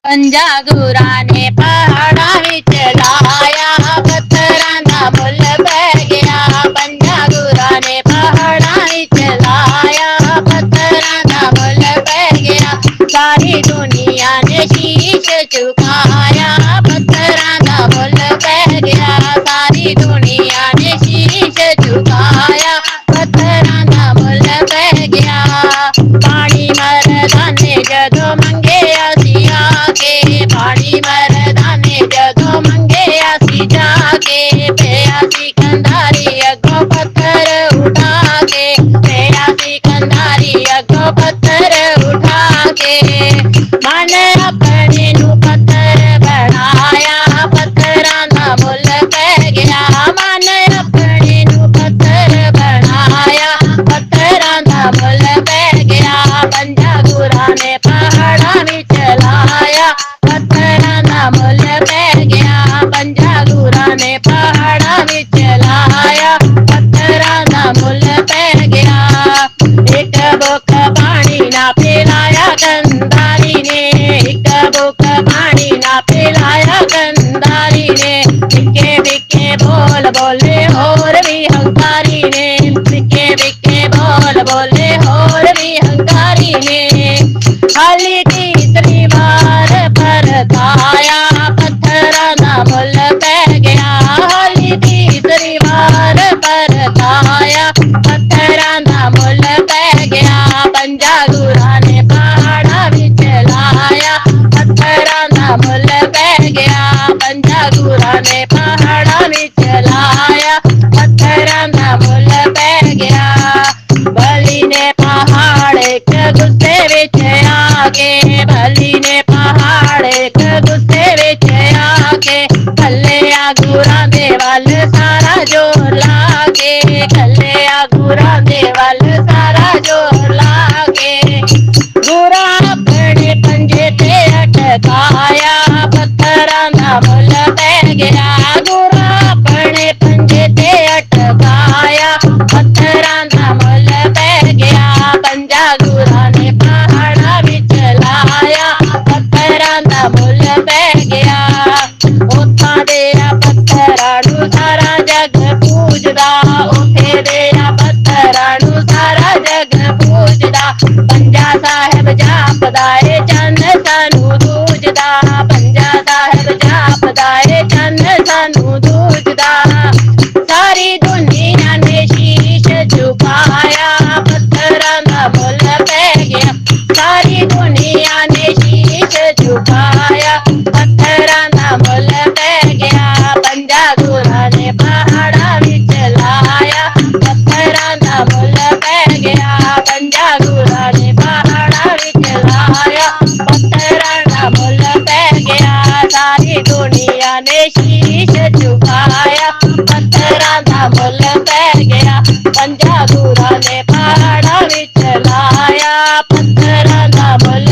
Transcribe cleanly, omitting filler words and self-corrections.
पंजा गुरां ने पहाड़ां विच लाया, पत्थरां दा मुल पै गया। पंजा गुरां ने पहाड़ां विच लाया, पत्थरां दा मुल पै गया। सारी दुनिया ने शीश झुकाया, पत्थरां दा मुल पै गया। सारी दुनिया ने शीश झुकाया, पत्थरां दा मुल पै गया। पानी मर्दां ने जदों मंगिया सी आके, पानी मर्दां ने जदों मंगिया सी जाके, पिया सी कंधारी अगों पत्थर उठा के, पिया सी कंधारी अगों पत्थर उठा के। मन अपने नू पत्थर बनाया, पत्थरां दा मुल पै गया। मन अपने नू पत्थर बनाया, पत्थरां दा मुल पै गया। पंजा गुरां ने पहाड़ां विच लाया, पत्थरां दा मुल पै गया। पंजा गुरां ने पहाड़ां विच लाया, पत्थरां दा मुल पै गया। एक बुख पानी ना पिलाया कंधारी ने, एक बुख पानी ना पिलाया कंधारी ने। बिके बिके बोल बोले होर भी हंकारी ने, बिके बिके बोल बोले होर भी हंकारी ने। हाली तीसरी बार परताया, पत्थरां दा मुल पै गया। हाली तीसरी बार परताया, पत्थरां दा मुल पै गया। पंजा गुरां ने पहाड़ां विच लाया, पत्थरां दा मुल पै गया। पंजा गुरां ने पहाड़ां विच लाया, पत्थरां दा मुल पै गया। बलि ने पहाड़ इक गुस्से विच आके, बलि ने पहाड़ इक गुस्से विच आके, घल्लेआ गुरां दे वल सारा जोर लाके, घल्लेआ गुरां दे वल सारा जोर लाके। गुरां अपने पंजे ते अटकाया, पत्थरां दा मुल पै गया। गुरां अपने पंजे ते अटकाया, पत्थरां दा मुल पै गया। पंजा गुरां ने पहाड़ां विच लाया, पत्थरां दा मुल पै गया। उत्थां दे पत्थरां नू सारा जग पूजदा, उत्थे दे पत्थरां नू सारा जग पूजदा। पंजा साहिब जापदा ए चंन सानू दूजदा, पंजा साहिब जापदा ए चंन सानू दूजदा। सारी दुनिया ने शीश झुकाया, पत्थरां दा मुल पै गया। सारी दुनिया ने शीश झुकाया, पत्थरां दा मुल पै गया। पंजा गुरां ने पहाड़ां विच लाया, पत्थरां दा मुल पै गया। पंजा गुरां ने पहाड़ां विच लाया, पत्थरां दा मुल पै गया। सारी दुनिया ने शीश झुकाया, पत्थरां दा मुल पै गया। पंजा गुरां ने पहाड़ां विच लाया, पत्थरां दा मुल